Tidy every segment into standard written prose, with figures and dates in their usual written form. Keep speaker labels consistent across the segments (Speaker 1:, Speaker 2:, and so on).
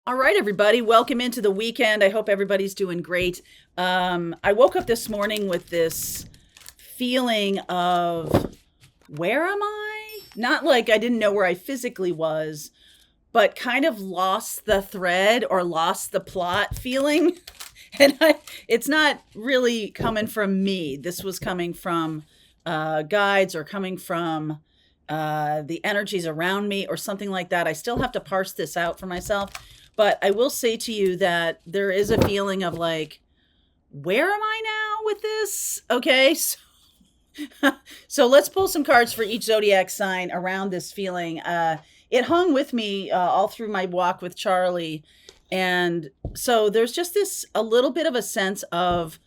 Speaker 1: All right, everybody, welcome into the weekend. I hope everybody's doing great. I woke up this morning with this feeling of where am I? Not like I didn't know where I physically was, but kind of lost the thread or lost the plot feeling. It's not really coming from me. This was coming from guides or coming from the energies around me or something like that. I still have to parse this out for myself. But I will say to you that there is a feeling of like, where am I now with this? Okay. So let's pull some cards for each zodiac sign around this feeling. It hung with me all through my walk with Charlie. And so there's just a little bit of a sense of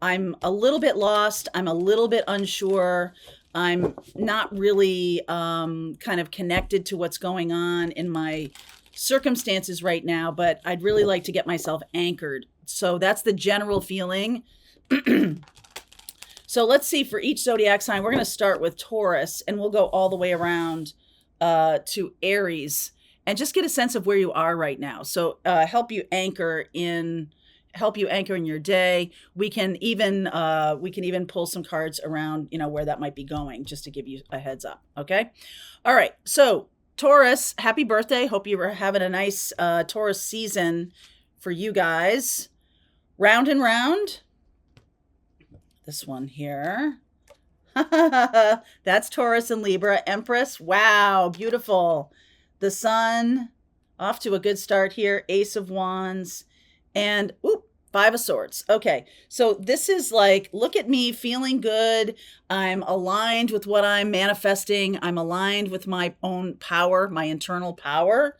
Speaker 1: I'm a little bit lost. I'm a little bit unsure. I'm not really kind of connected to what's going on in my circumstances right now, but I'd really like to get myself anchored. So that's the general feeling. So let's see for each zodiac sign. We're going to start with Taurus and we'll go all the way around to Aries and just get a sense of where you are right now. So help you anchor in your day. We can even pull some cards around, where that might be going, just to give you a heads up. Okay. All right. So Taurus, happy birthday. Hope you were having a nice Taurus season for you guys. Round and round. This one here. That's Taurus and Libra. Empress. Wow, beautiful. The Sun, off to a good start here. Ace of Wands. And, Five of Swords. Okay, so this is like, look at me feeling good. I'm aligned with what I'm manifesting. I'm aligned with my own power, my internal power.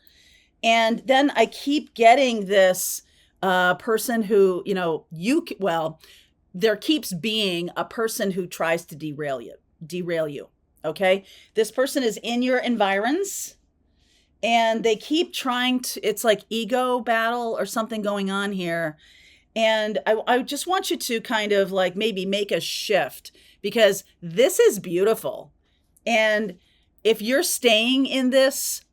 Speaker 1: And then I keep getting this person who, there keeps being a person who tries to derail you. Okay, this person is in your environs. And they keep trying to, it's like ego battle or something going on here. And I just want you to kind of like maybe make a shift because this is beautiful. And if you're staying in this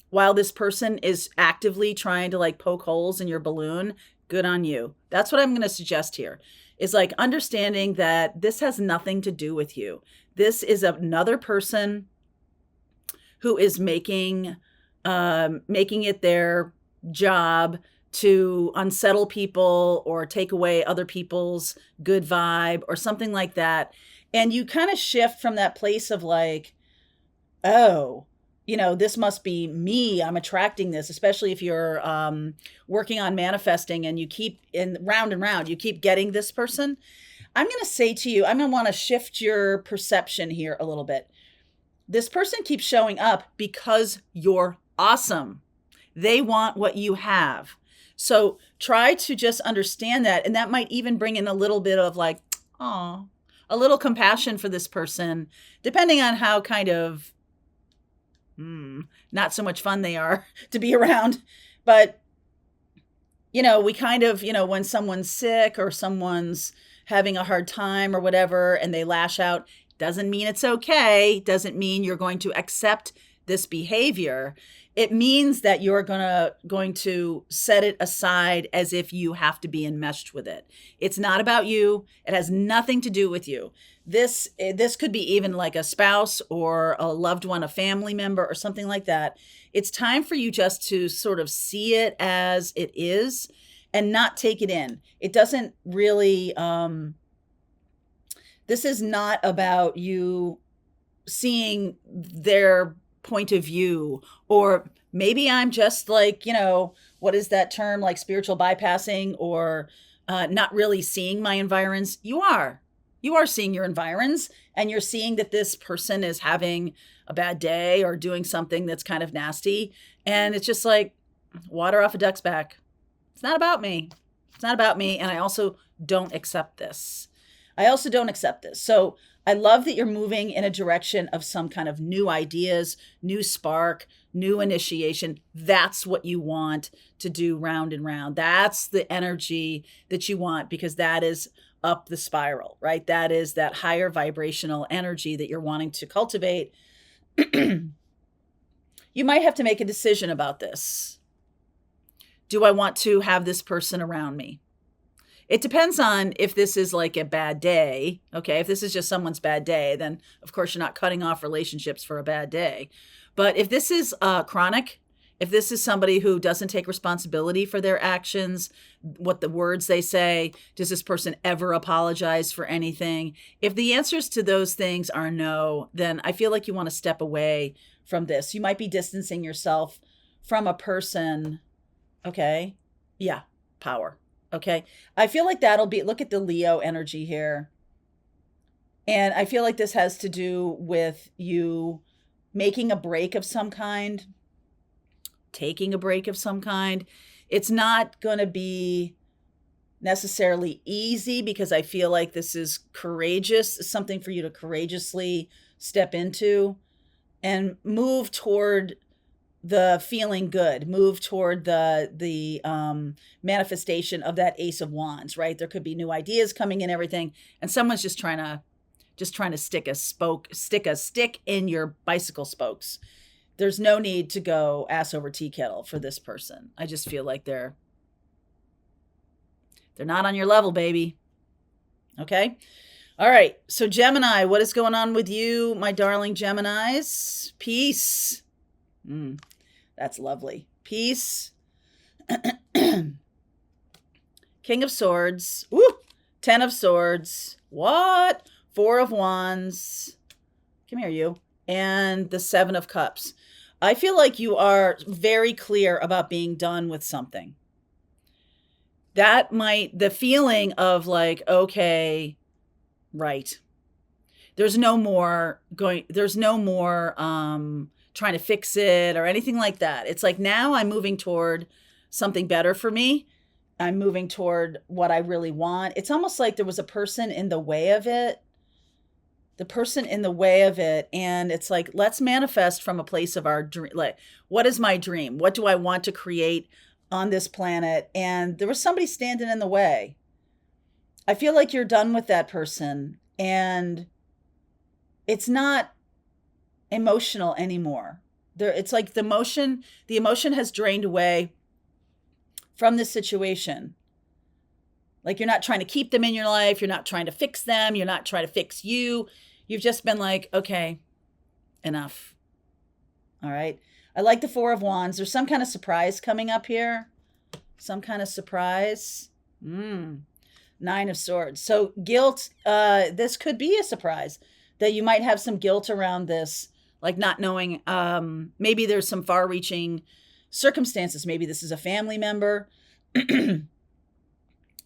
Speaker 1: while this person is actively trying to like poke holes in your balloon, good on you. That's what I'm going to suggest here is like understanding that this has nothing to do with you. This is another person who is making it their job to unsettle people or take away other people's good vibe or something like that. And you kind of shift from that place of like, oh, this must be me. I'm attracting this, especially if you're working on manifesting and you keep and round, you keep getting this person. I'm going to say to you, I'm going to want to shift your perception here a little bit. This person keeps showing up because you're awesome. They want what you have. So try to just understand that. And that might even bring in a little bit of like, a little compassion for this person, depending on how kind of not so much fun they are to be around. But, we kind of, when someone's sick or someone's having a hard time or whatever, and they lash out, doesn't mean it's okay. Doesn't mean you're going to accept this behavior. It means that you're going to set it aside as if you have to be enmeshed with it. It's not about you. It has nothing to do with you. This could be even like a spouse or a loved one, a family member or something like that. It's time for you just to sort of see it as it is and not take it in. It doesn't really, this is not about you seeing their point of view, or maybe I'm just like, what is that term, like spiritual bypassing or not really seeing my environs. You are seeing your environs and you're seeing that this person is having a bad day or doing something that's kind of nasty. And it's just like water off a duck's back. It's not about me. And I also don't accept this. So I love that you're moving in a direction of some kind of new ideas, new spark, new initiation. That's what you want to do round and round. That's the energy that you want because that is up the spiral, right? That is that higher vibrational energy that you're wanting to cultivate. You might have to make a decision about this. do I want to have this person around me? It depends on if this is like a bad day. Okay. If this is just someone's bad day, then of course you're not cutting off relationships for a bad day. But if this is chronic, if this is somebody who doesn't take responsibility for their actions, what the words they say, does this person ever apologize for anything? If the answers to those things are no, then I feel like you want to step away from this. You might be distancing yourself from a person. Okay. Yeah. Power. Okay. I feel like that'll be, look at the Leo energy here. And I feel like this has to do with you making a break of some kind, taking a break of some kind. It's not going to be necessarily easy because I feel like this is courageous, something for you to courageously step into and move toward the feeling good, move toward the manifestation of that Ace of Wands, right? There could be new ideas coming in, everything, and someone's just trying to stick a stick in your bicycle spokes. There's no need to go ass over tea kettle for this person. I just feel like they're not on your level, baby. Okay? All right. So Gemini, what is going on with you, my darling Geminis? Peace. That's lovely. Peace. King of Swords. Woo! 10 of Swords. What? 4 of Wands. Come here, you. And the 7 of Cups. I feel like you are very clear about being done with something. The feeling of like, okay, right. There's no more trying to fix it or anything like that. It's like now I'm moving toward something better for me. I'm moving toward what I really want. It's almost like there was a person in the way of it. And it's like, let's manifest from a place of our dream. Like, what is my dream? What do I want to create on this planet? And there was somebody standing in the way. I feel like you're done with that person and it's not emotional anymore. It's like the emotion has drained away from this situation. Like you're not trying to keep them in your life. You're not trying to fix them. You're not trying to fix you. You've just been like, okay, enough. All right. I like the 4 of Wands. There's some kind of surprise coming up here. Some kind of surprise. 9 of Swords. So guilt, this could be a surprise that you might have some guilt around this, like not knowing, maybe there's some far-reaching circumstances. Maybe this is a family member.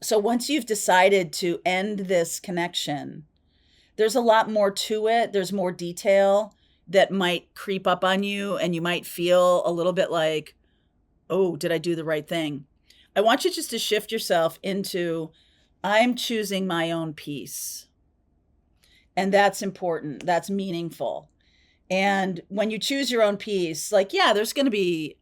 Speaker 1: So once you've decided to end this connection, there's a lot more to it. There's more detail that might creep up on you and you might feel a little bit like, oh, did I do the right thing? I want you just to shift yourself into, I'm choosing my own peace. And that's important. That's meaningful. And when you choose your own peace, like, yeah, there's going to be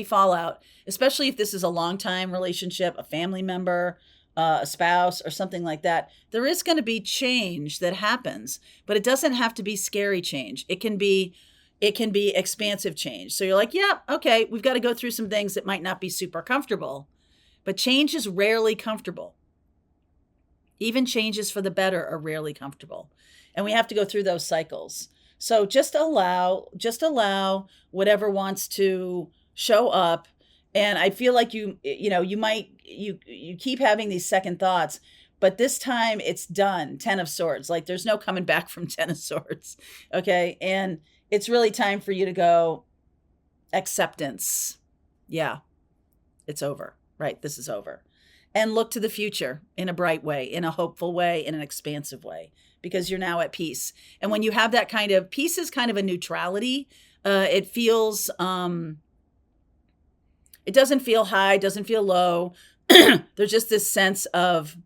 Speaker 1: fallout, especially if this is a long-time relationship, a family member, a spouse or something like that. There is going to be change that happens, but it doesn't have to be scary change. It can be expansive change. So you're like, yeah, okay, we've got to go through some things that might not be super comfortable, but change is rarely comfortable. Even changes for the better are rarely comfortable. And we have to go through those cycles. So just allow whatever wants to show up. And I feel like you keep having these second thoughts, but this time it's done. 10 of Swords. Like there's no coming back from 10 of Swords. Okay. And it's really time for you to go acceptance. Yeah, it's over, right? This is over. And look to the future in a bright way, in a hopeful way, in an expansive way, because you're now at peace. And when you have that kind of peace is kind of a neutrality. It feels, it doesn't feel high, doesn't feel low. There's just this sense of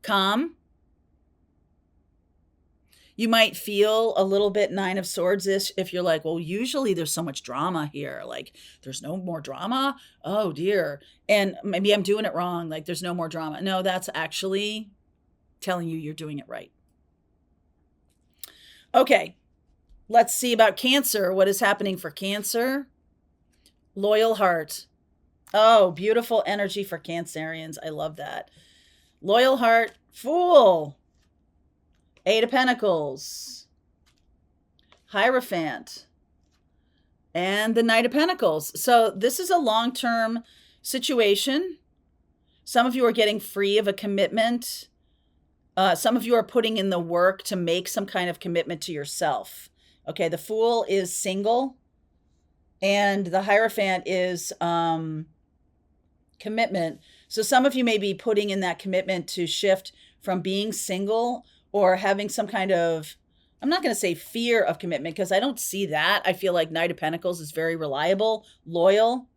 Speaker 1: calm. You might feel a little bit 9 of Swords-ish if you're like, well, usually there's so much drama here. Like, there's no more drama? Oh, dear. And maybe I'm doing it wrong. Like, there's no more drama. No, that's actually telling you you're doing it right. Okay, let's see about Cancer. What is happening for Cancer? Loyal heart. Oh, beautiful energy for Cancerians. I love that. Loyal heart, Fool, Eight of Pentacles, Hierophant, and the Knight of Pentacles. So this is a long-term situation. Some of you are getting free of a commitment. Some of you are putting in the work to make some kind of commitment to yourself. Okay, the Fool is single, and the Hierophant is commitment. So some of you may be putting in that commitment to shift from being single or having some kind of, I'm not going to say fear of commitment, because I don't see that. I feel like Knight of Pentacles is very reliable, loyal,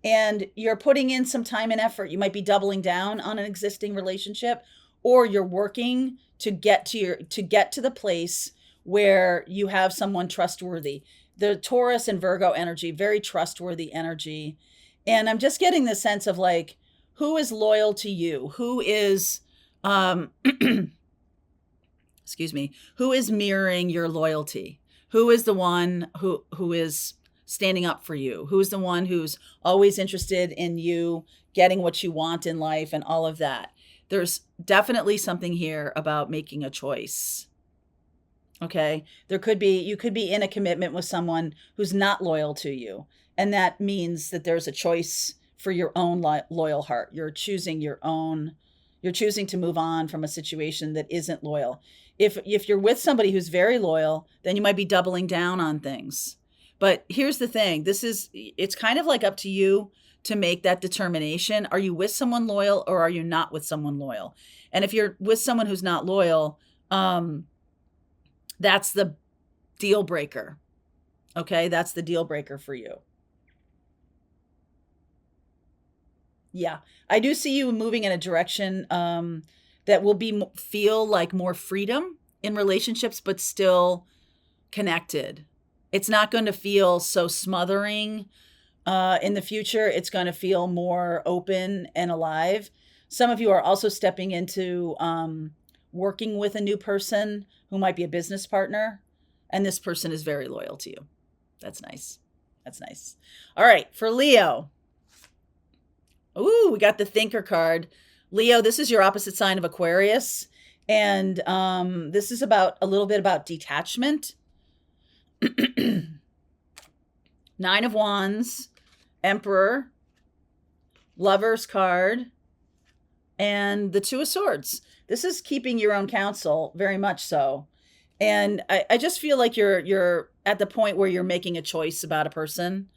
Speaker 1: and you're putting in some time and effort. You might be doubling down on an existing relationship, or you're working to get to the place where you have someone trustworthy. The Taurus and Virgo energy, very trustworthy energy. And I'm just getting the sense of like, who is loyal to you? Who is, excuse me, who is mirroring your loyalty? Who is the one who is standing up for you? Who is the one who's always interested in you getting what you want in life and all of that? There's definitely something here about making a choice. Okay. You could be in a commitment with someone who's not loyal to you. And that means that there's a choice for your own loyal heart. You're choosing to move on from a situation that isn't loyal. If you're with somebody who's very loyal, then you might be doubling down on things. But here's the thing. It's kind of like up to you to make that determination. Are you with someone loyal, or are you not with someone loyal? And if you're with someone who's not loyal, that's the deal breaker. Okay. That's the deal breaker for you. Yeah. I do see you moving in a direction, that will feel like more freedom in relationships, but still connected. It's not going to feel so smothering in the future. It's going to feel more open and alive. Some of you are also stepping into working with a new person who might be a business partner, and this person is very loyal to you. That's nice. That's nice. All right, for Leo. Ooh, we got the Thinker card. Leo, this is your opposite sign of Aquarius. And this is a little bit about detachment. Nine of Wands, Emperor, Lover's card, and the Two of Swords. This is keeping your own counsel, very much so. And I just feel like you're at the point where you're making a choice about a person,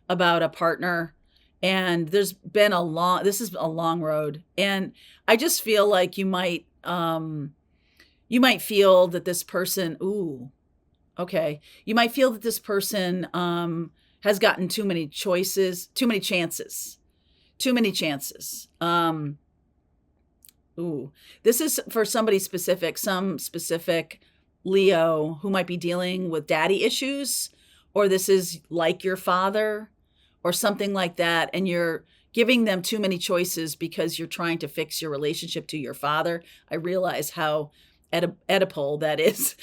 Speaker 1: about a partner. And this is a long road. And I just feel like you might feel that this person, you might feel that this person has gotten too many chances. This is for somebody specific, some specific Leo who might be dealing with daddy issues, or this is like your father or something like that. And you're giving them too many choices because you're trying to fix your relationship to your father. I realize how Oedipal that is,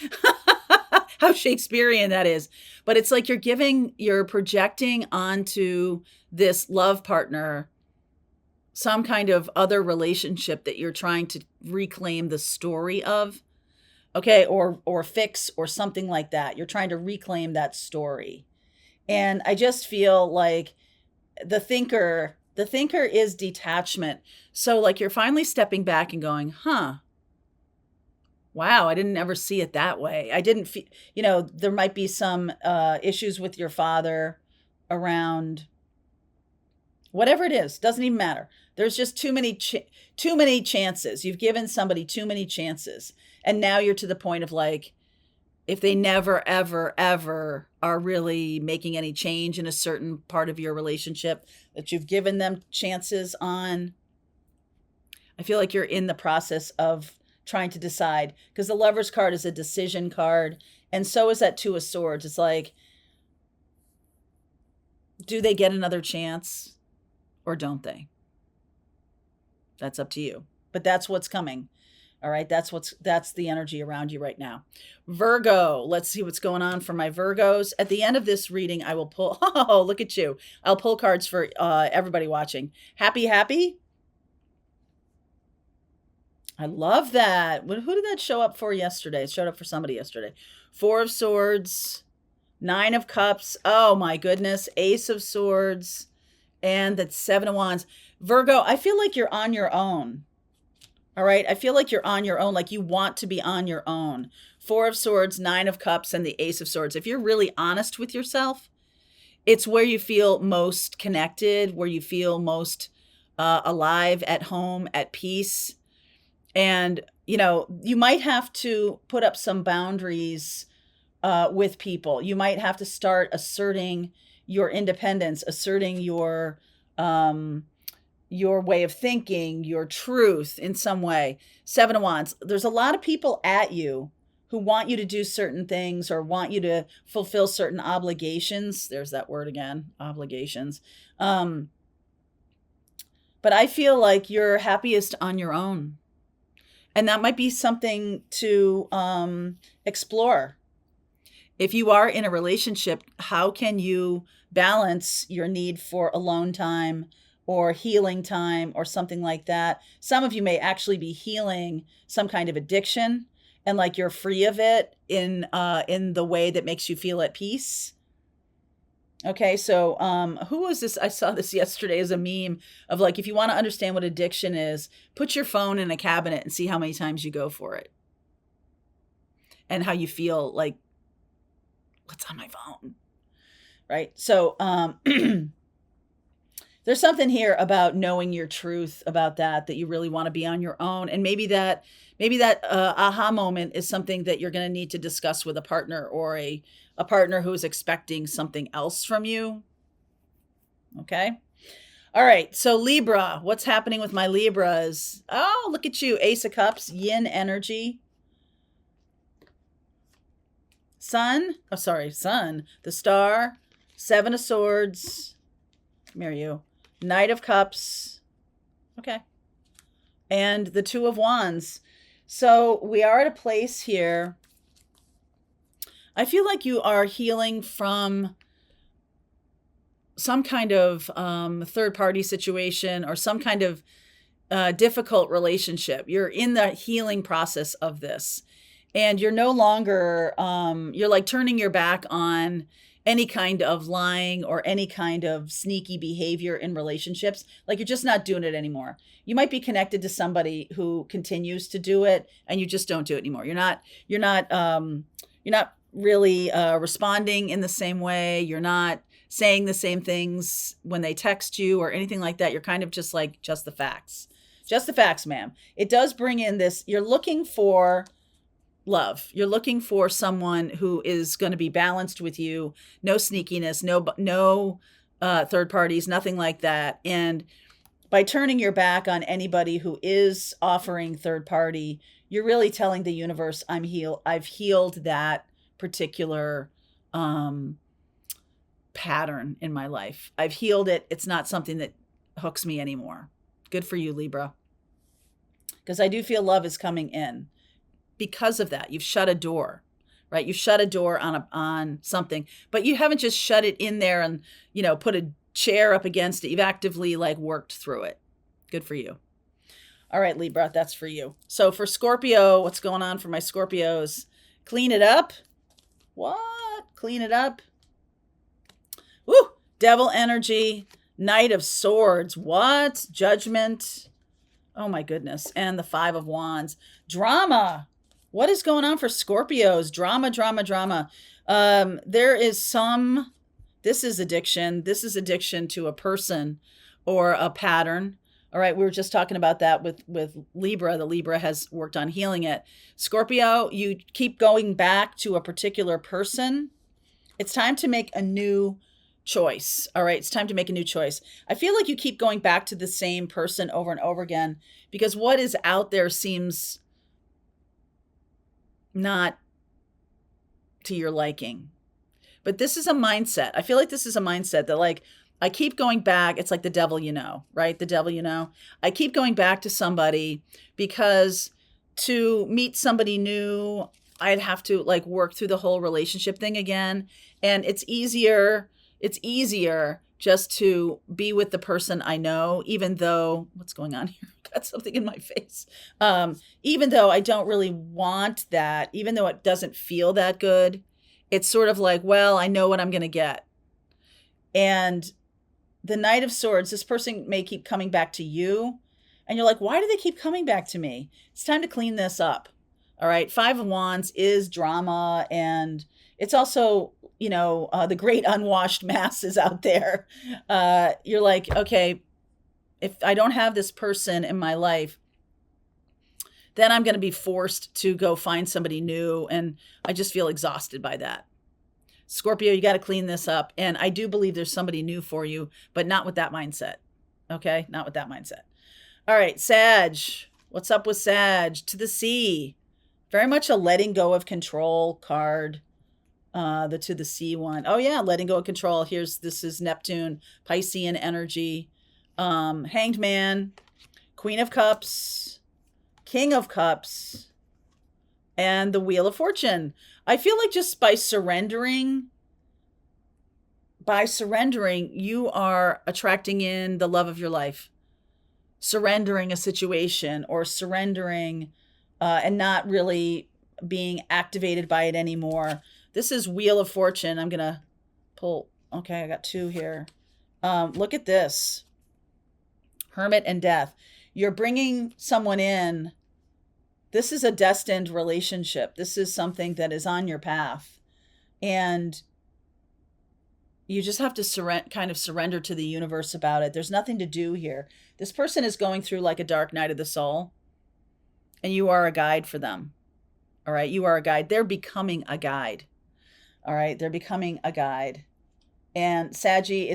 Speaker 1: how Shakespearean that is. But it's like you're projecting onto this love partner some kind of other relationship that you're trying to reclaim the story of. Okay, or fix or something like that. You're trying to reclaim that story. And I just feel like the thinker is detachment. So like you're finally stepping back and going, wow, I didn't ever see it that way. I didn't feel, there might be some issues with your father around whatever it is, doesn't even matter. There's just too many chances. You've given somebody too many chances. And now you're to the point of like, if they never, ever, ever are really making any change in a certain part of your relationship that you've given them chances on, I feel like you're in the process of trying to decide, because the Lover's card is a decision card. And so is that Two of Swords. It's like, do they get another chance or don't they? That's up to you. But that's what's coming. All right, that's the energy around you right now. Virgo, let's see what's going on for my Virgos. At the end of this reading, I will pull, oh, look at you. I'll pull cards for everybody watching. Happy, happy? I love that. Who did that show up for yesterday? It showed up for somebody yesterday. Four of Swords, Nine of Cups. Oh my goodness. Ace of Swords, and that Seven of Wands. Virgo, I feel like you're on your own. All right. I feel like you're on your own, like you want to be on your own. Four of Swords, Nine of Cups, and the Ace of Swords. If you're really honest with yourself, it's where you feel most connected, where you feel most alive, at home, at peace. And, you know, you might have to put up some boundaries with people. You might have to start asserting your independence, asserting your way of thinking, your truth in some way. Seven of Wands. There's a lot of people at you who want you to do certain things or want you to fulfill certain obligations. There's that word again, obligations. But I feel like you're happiest on your own. And that might be something to explore. If you are in a relationship, how can you balance your need for alone time or healing time or something like that? Some of you may actually be healing some kind of addiction, and like you're free of it in the way that makes you feel at peace. Okay, so who was this? I saw this yesterday as a meme of like, if you want to understand what addiction is, put your phone in a cabinet and see how many times you go for it. And how you feel like, what's on my phone? Right? So there's something here about knowing your truth about that you really want to be on your own. And maybe that aha moment is something that you're going to need to discuss with a partner, or a partner who's expecting something else from you. Okay. All right. So Libra, what's happening with my Libras? Oh, look at you. Ace of Cups, yin energy. Sun, the Star, Seven of Swords. Come here, you. Knight of Cups. Okay. And the Two of Wands. So we are at a place here. I feel like you are healing from some kind of third-party situation or some kind of difficult relationship. You're in the healing process of this. And you're no longer, you're like turning your back on any kind of lying or any kind of sneaky behavior in relationships. Like you're just not doing it anymore. You might be connected to somebody who continues to do it, and you just don't do it anymore. You're not really responding in the same way. You're not saying the same things when they text you or anything like that. You're kind of just like, just the facts. Just the facts, ma'am. It does bring in this, you're looking for love. You're looking for someone who is going to be balanced with you. No sneakiness, no third parties, nothing like that. And by turning your back on anybody who is offering third party, you're really telling the universe, I've healed that particular pattern in my life. I've healed it. It's not something that hooks me anymore. Good for you, Libra. Because I do feel love is coming in. Because of that, you've shut a door, right? You've shut a door on something, but you haven't just shut it in there and, put a chair up against it. You've actively like worked through it. Good for you. All right, Libra, that's for you. So for Scorpio, what's going on for my Scorpios? Clean it up. What? Clean it up. Woo! Devil energy, Knight of Swords. What? Judgment. Oh my goodness. And the Five of Wands. Drama. What is going on for Scorpios? Drama, drama, drama. This is addiction. This is addiction to a person or a pattern. All right. We were just talking about that with Libra. The Libra has worked on healing it. Scorpio, you keep going back to a particular person. It's time to make a new choice. All right. It's time to make a new choice. I feel like you keep going back to the same person over and over again because what is out there seems not to your liking. But this is a mindset. I feel like this is a mindset that like, I keep going back. It's like the devil, right? The devil, I keep going back to somebody because to meet somebody new, I'd have to like work through the whole relationship thing again. And it's easier just to be with the person I know, even though, what's going on here? Got something in my face. Even though I don't really want that, even though it doesn't feel that good, it's sort of like, well, I know what I'm going to get. And the Knight of Swords, this person may keep coming back to you. And you're like, why do they keep coming back to me? It's time to clean this up. All right. Five of Wands is drama. And it's also, the great unwashed masses out there. You're like, okay, if I don't have this person in my life, then I'm going to be forced to go find somebody new. And I just feel exhausted by that. Scorpio, you got to clean this up. And I do believe there's somebody new for you, but not with that mindset. Okay. Not with that mindset. All right, Sag. What's up with Sag? To the sea. Very much a letting go of control card. The to the sea one. Oh yeah, letting go of control. This is Neptune, Piscean energy. Hanged Man, Queen of Cups, King of Cups, and the Wheel of Fortune. I feel like just by surrendering, you are attracting in the love of your life. Surrendering a situation or surrendering and not really being activated by it anymore. This is Wheel of Fortune. I'm going to pull. Okay, I got two here. Look at this. Hermit and Death. You're bringing someone in. This is a destined relationship. This is something that is on your path. And you just have to kind of surrender to the universe about it. There's nothing to do here. This person is going through like a dark night of the soul, and you are a guide for them. All right. You are a guide. They're becoming a guide. All right. They're becoming a guide. And Saggy,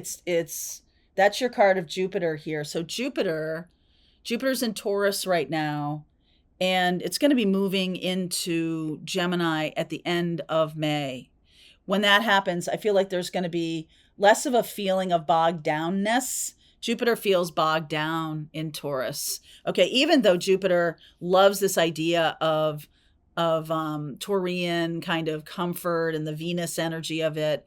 Speaker 1: that's your card of Jupiter here. So Jupiter's in Taurus right now, and it's going to be moving into Gemini at the end of May. When that happens, I feel like there's going to be less of a feeling of bogged downness. Jupiter feels bogged down in Taurus. Okay, even though Jupiter loves this idea of Taurian kind of comfort and the Venus energy of it,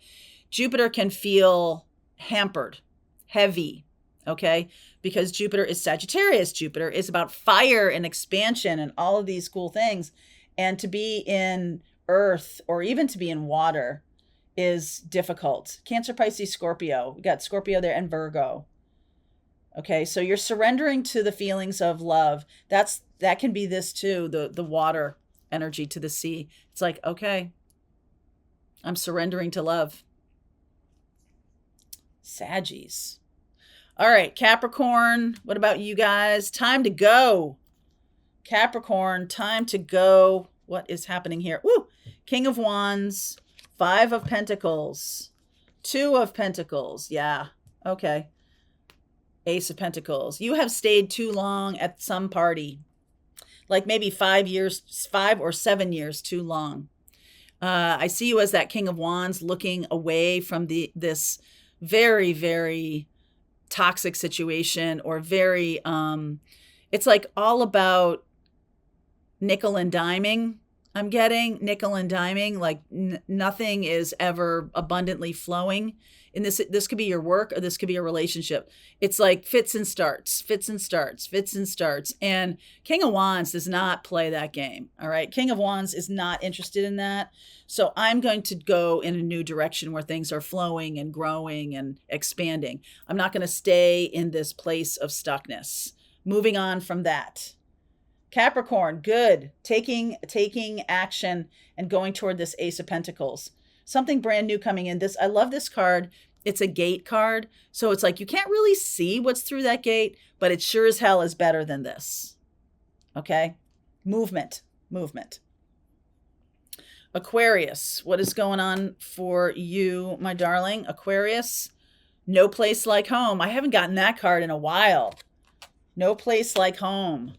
Speaker 1: Jupiter can feel hampered, heavy, okay? Because Jupiter is Sagittarius. Jupiter is about fire and expansion and all of these cool things. And to be in earth or even to be in water is difficult. Cancer, Pisces, Scorpio. We got Scorpio there and Virgo. Okay, so you're surrendering to the feelings of love. That can be this too, the water energy to the sea. It's like, okay, I'm surrendering to love. Saggies. All right, Capricorn, what about you guys? Time to go. Capricorn, time to go. What is happening here? Woo! King of Wands, Five of Pentacles, Two of Pentacles. Yeah, okay. Ace of Pentacles. You have stayed too long at some party. Like maybe 5 or 7 years too long. I see you as that King of Wands looking away from this very, very toxic situation, or very, it's like all about nickel and diming. I'm getting nickel and diming, like nothing is ever abundantly flowing. In this could be your work or this could be a relationship. It's like fits and starts. And King of Wands does not play that game. All right. King of Wands is not interested in that. So I'm going to go in a new direction where things are flowing and growing and expanding. I'm not going to stay in this place of stuckness. Moving on from that. Capricorn, good. Taking action and going toward this Ace of Pentacles. Something brand new coming in. I love this card. It's a gate card. So it's like you can't really see what's through that gate, but it sure as hell is better than this. Okay? Movement. Aquarius, what is going on for you, my darling? Aquarius, no place like home. I haven't gotten that card in a while. No place like home.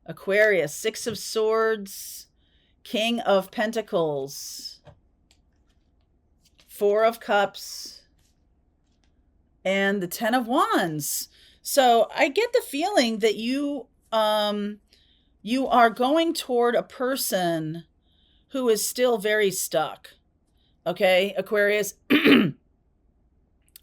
Speaker 1: Aquarius, Six of Swords, King of Pentacles, Four of Cups, and the Ten of Wands. So I get the feeling that you You are going toward a person who is still very stuck. Okay, Aquarius.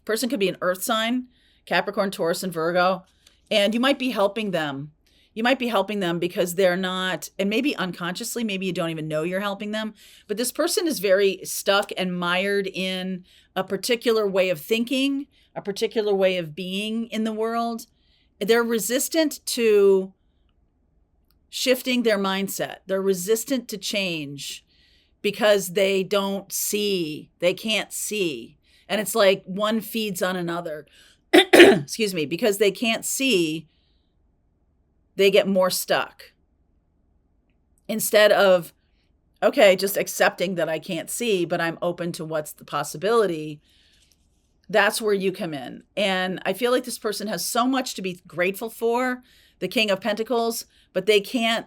Speaker 1: Person could be an earth sign, Capricorn, Taurus, and Virgo, and you might be helping them. You might be helping them because they're not, and maybe unconsciously, maybe you don't even know you're helping them, but this person is very stuck and mired in a particular way of thinking, a particular way of being in the world. They're resistant to shifting their mindset. They're resistant to change because they don't see, they can't see. And it's like one feeds on another. Excuse me, because they can't see, they get more stuck. Instead of, okay, just accepting that I can't see, but I'm open to what's the possibility, that's where you come in. And I feel like this person has so much to be grateful for, the King of Pentacles, but they can't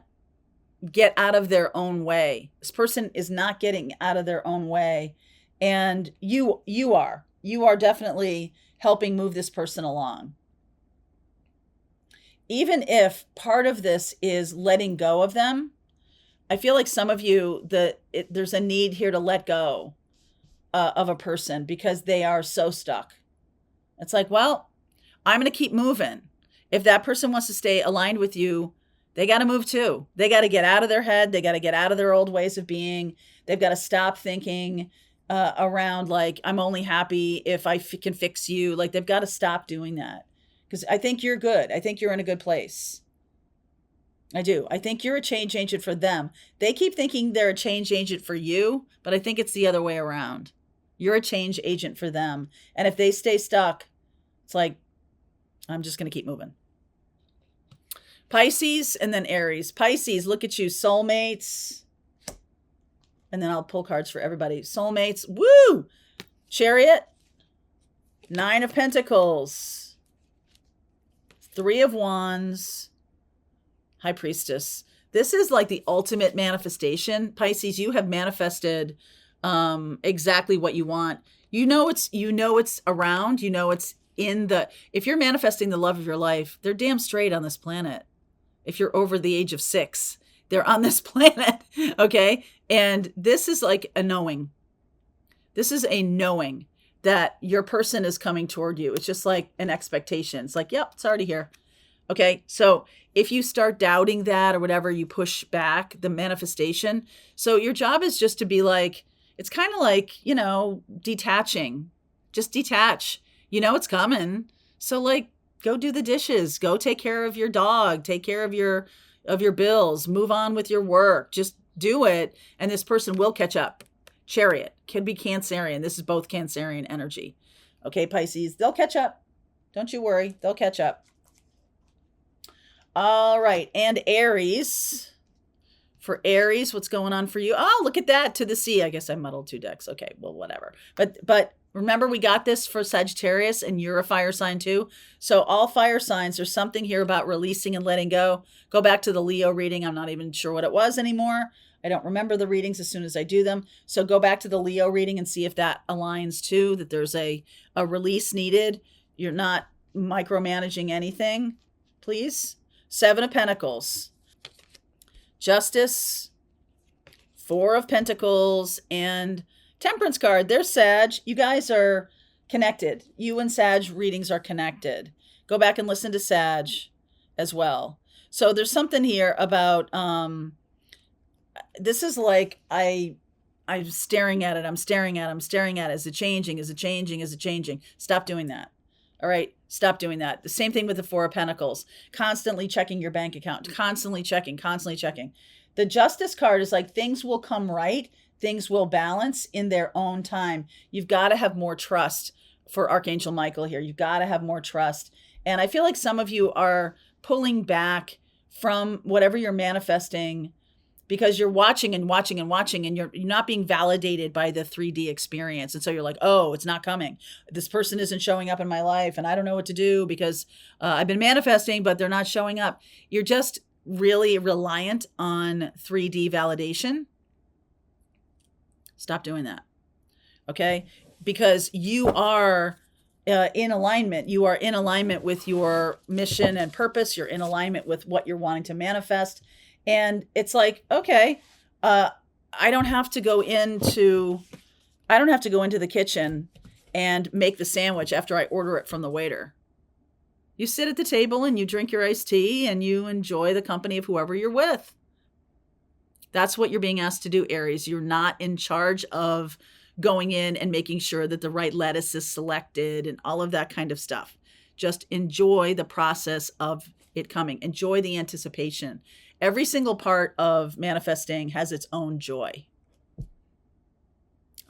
Speaker 1: get out of their own way. This person is not getting out of their own way. And you are definitely helping move this person along. Even if part of this is letting go of them, I feel like some of you, there's a need here to let go of a person because they are so stuck. It's like, well, I'm going to keep moving. If that person wants to stay aligned with you, they got to move too. They got to get out of their head. They got to get out of their old ways of being. They've got to stop thinking around like, I'm only happy if I can fix you. Like, they've got to stop doing that. Because I think you're good. I think you're in a good place. I do. I think you're a change agent for them. They keep thinking they're a change agent for you, but I think it's the other way around. You're a change agent for them. And if they stay stuck, it's like, I'm just going to keep moving. Pisces and then Aries. Pisces, look at you, soulmates. And then I'll pull cards for everybody. Soulmates, woo! Chariot, 9 of Pentacles. 3 of Wands, High Priestess. This is like the ultimate manifestation. Pisces, you have manifested exactly what you want. You know it's around. You know it's in the. If you're manifesting the love of your life, they're damn straight on this planet. If you're over the age of 6, they're on this planet. Okay, and this is like a knowing. This is a knowing that your person is coming toward you. It's just like an expectation. It's like, yep, it's already here. Okay. So if you start doubting that or whatever, you push back the manifestation. So your job is just to be like, it's kind of like, detaching, just detach, it's coming. So like, go do the dishes, go take care of your dog, take care of your bills, move on with your work, just do it. And this person will catch up. Chariot could be Cancerian. This is both Cancerian energy. Okay, Pisces, they'll catch up. Don't you worry. They'll catch up. All right. And Aries. For Aries, what's going on for you? Oh, look at that. To the sea. I guess I muddled 2 decks. Okay, well, whatever. But remember, we got this for Sagittarius, and you're a fire sign too. So all fire signs, there's something here about releasing and letting go. Go back to the Leo reading. I'm not even sure what it was anymore. I don't remember the readings as soon as I do them. So go back to the Leo reading and see if that aligns too, that there's a release needed. You're not micromanaging anything, please. 7 of Pentacles, Justice, 4 of Pentacles, and Temperance card. There's Sag. You guys are connected. You and Sag readings are connected. Go back and listen to Sag as well. So there's something here about, this is like, I'm staring at it. I'm staring at it. Is it changing? Is it changing? Is it changing? Stop doing that. All right. Stop doing that. The same thing with the 4 of Pentacles, constantly checking your bank account, constantly checking. The Justice card is like, things will come right. Things will balance in their own time. You've got to have more trust for Archangel Michael here. You've got to have more trust. And I feel like some of you are pulling back from whatever you're manifesting because you're watching and you're not being validated by the 3D experience. And so you're like, oh, it's not coming. This person isn't showing up in my life and I don't know what to do because I've been manifesting, but they're not showing up. You're just really reliant on 3D validation. Stop doing that. Okay? Because you are in alignment. You are in alignment with your mission and purpose. You're in alignment with what you're wanting to manifest. And it's like, okay, I don't have to go into the kitchen and make the sandwich after I order it from the waiter. You sit at the table and you drink your iced tea and you enjoy the company of whoever you're with. That's what you're being asked to do, Aries. You're not in charge of going in and making sure that the right lettuce is selected and all of that kind of stuff. Just enjoy the process of it coming. Enjoy the anticipation. Every single part of manifesting has its own joy.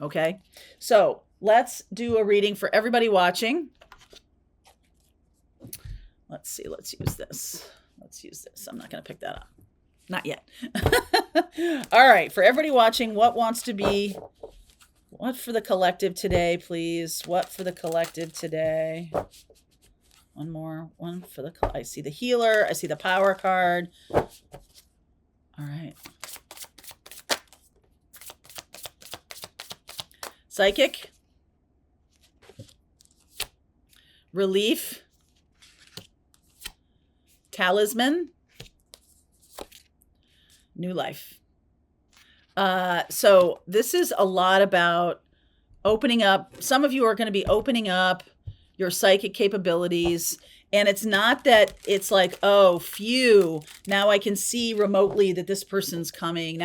Speaker 1: Okay, so let's do a reading for everybody watching. Let's see, let's use this. I'm not going to pick that up. Not yet. All right, for everybody watching, what for the collective today, please? What for the collective today? One for the, I see the healer, I see the power card. All right. Psychic. Relief. Talisman. New life. So this is a lot about opening up. Some of you are going to be opening up your psychic capabilities. And it's not that it's like, oh, phew, now I can see remotely that this person's coming.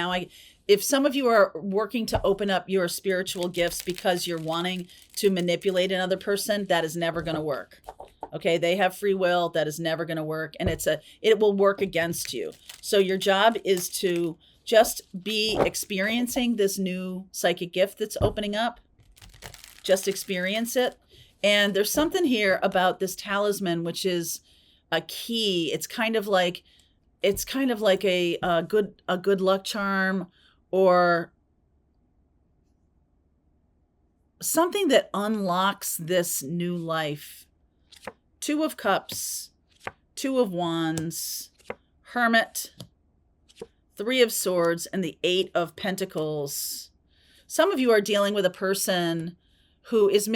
Speaker 1: If some of you are working to open up your spiritual gifts because you're wanting to manipulate another person, that is never going to work. Okay, they have free will. That is never going to work. And it will work against you. So your job is to just be experiencing this new psychic gift that's opening up. Just experience it. And there's something here about this talisman, which is a key. It's kind of like a good luck charm, or something that unlocks this new life. 2 of Cups, 2 of Wands, Hermit, 3 of Swords, and the 8 of Pentacles. Some of you are dealing with a person who is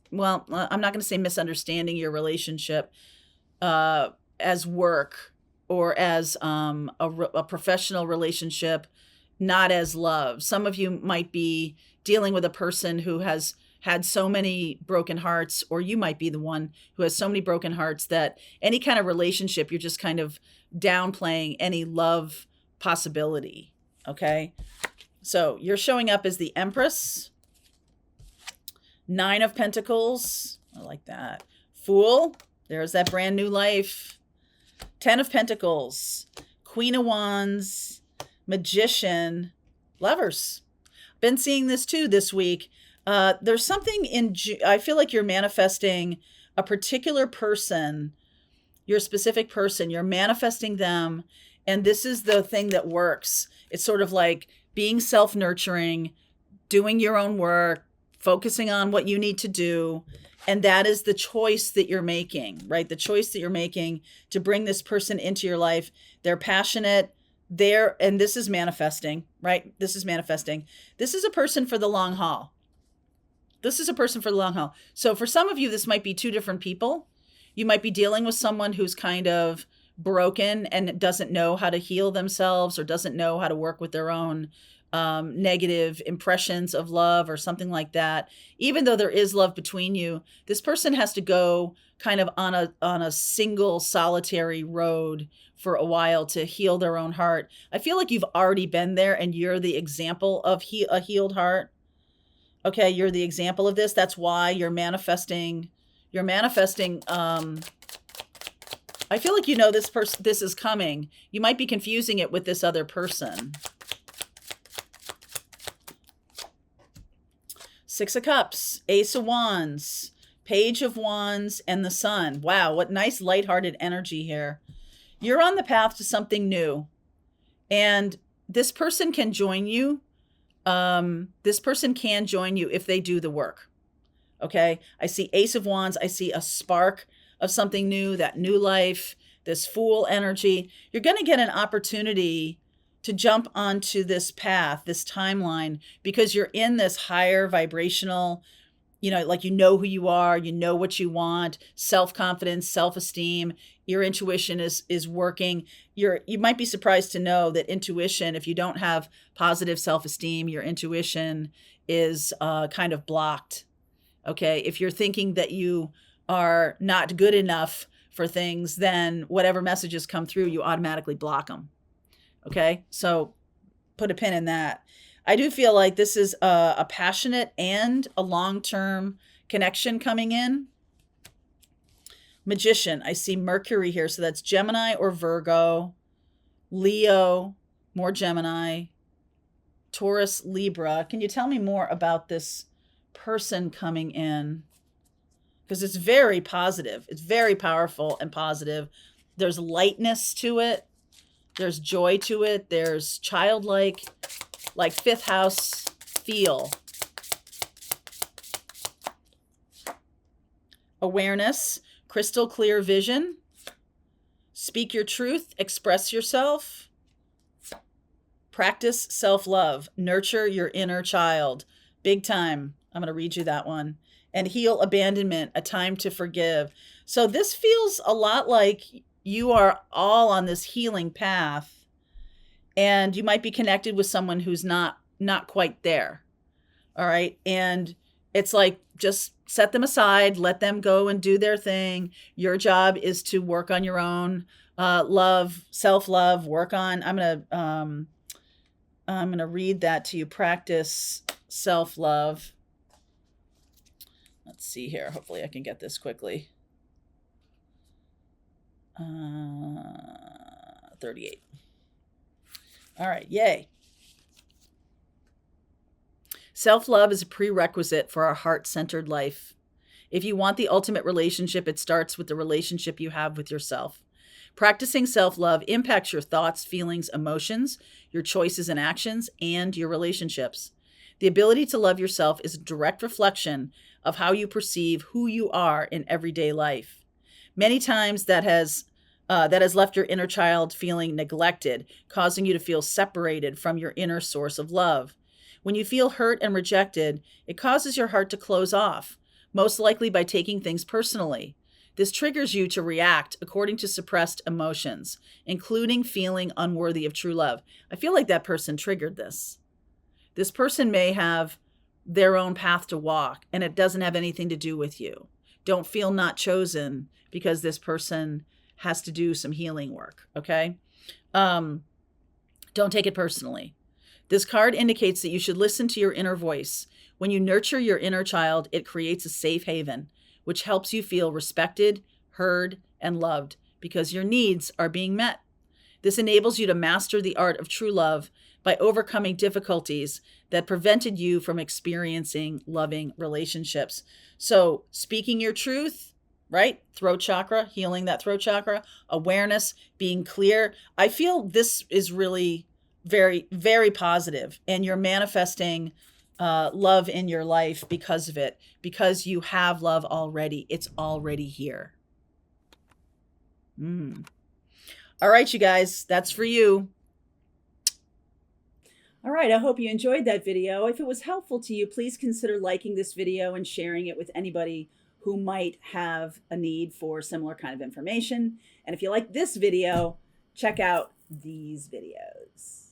Speaker 1: well, I'm not going to say misunderstanding your relationship as work or as a professional relationship, not as love. Some of you might be dealing with a person who has had so many broken hearts, or you might be the one who has so many broken hearts that any kind of relationship, you're just kind of downplaying any love possibility. Okay. So you're showing up as the Empress. 9 of Pentacles. I like that. Fool. There's that brand new life. 10 of Pentacles. Queen of Wands. Magician. Lovers. Been seeing this too this week. There's something I feel like you're manifesting a particular person, your specific person. You're manifesting them. And this is the thing that works. It's sort of like being self-nurturing, doing your own work, focusing on what you need to do. And that is the choice that you're making, right? The choice that you're making to bring this person into your life. They're passionate. And this is manifesting, right? This is manifesting. This is a person for the long haul. So for some of you, this might be 2 different people. You might be dealing with someone who's kind of broken and doesn't know how to heal themselves, or doesn't know how to work with their own negative impressions of love or something like that. Even though there is love between you, this person has to go kind of on a single solitary road for a while to heal their own heart. I feel like you've already been there, and you're the example of a healed heart. Okay, you're the example of this. That's why you're manifesting. I feel like you know this is coming. You might be confusing it with this other person. 6 of Cups, Ace of Wands, Page of Wands, and the Sun. Wow, what nice lighthearted energy here. You're on the path to something new. And this person can join you. This person can join you if they do the work. Okay, I see Ace of Wands. I see a spark of something new, that new life, this Fool energy. You're going to get an opportunity to jump onto this path, this timeline, because you're in this higher vibrational you know, like you know who you are, you know what you want, self-confidence, self-esteem, your intuition is working. You might be surprised to know that intuition, if you don't have positive self-esteem, your intuition is kind of blocked. Okay, if you're thinking that you are not good enough for things, then whatever messages come through, you automatically block them. Okay, so put a pin in that. I do feel like this is a passionate and a long-term connection coming in. Magician, I see Mercury here, so that's Gemini or Virgo, Leo, more Gemini, Taurus, Libra. Can you tell me more about this person coming in? Because it's very positive. It's very powerful and positive. There's lightness to it. There's joy to it. There's childlike, like fifth house feel. Awareness, crystal clear vision. Speak your truth, express yourself. Practice self-love, nurture your inner child. Big time. I'm going to read you that one. And heal abandonment, a time to forgive. So this feels a lot like you are all on this healing path, and you might be connected with someone who's not quite there. All right. And it's like, just set them aside, let them go and do their thing. Your job is to work on your own love, self-love, work on, I'm going to read that to you. Practice self-love. Let's see here. Hopefully I can get this quickly. 38. All right. Yay. Self-love is a prerequisite for our heart-centered life. If you want the ultimate relationship, it starts with the relationship you have with yourself. Practicing self-love impacts your thoughts, feelings, emotions, your choices and actions, and your relationships. The ability to love yourself is a direct reflection of how you perceive who you are in everyday life. Many times that has left your inner child feeling neglected, causing you to feel separated from your inner source of love. When you feel hurt and rejected, it causes your heart to close off, most likely by taking things personally. This triggers you to react according to suppressed emotions, including feeling unworthy of true love. I feel like that person triggered this. This person may have their own path to walk, and it doesn't have anything to do with you. Don't feel not chosen because this person has to do some healing work, okay? Don't take it personally. This card indicates that you should listen to your inner voice. When you nurture your inner child, it creates a safe haven, which helps you feel respected, heard, and loved because your needs are being met. This enables you to master the art of true love by overcoming difficulties that prevented you from experiencing loving relationships. So, speaking your truth, right? Throat chakra, healing that throat chakra, awareness, being clear. I feel this is really very, very positive, and you're manifesting love in your life because of it, because you have love already. It's already here. All right, you guys, that's for you. All right, I hope you enjoyed that video. If it was helpful to you, please consider liking this video and sharing it with anybody who might have a need for similar kind of information. And if you like this video, check out these videos.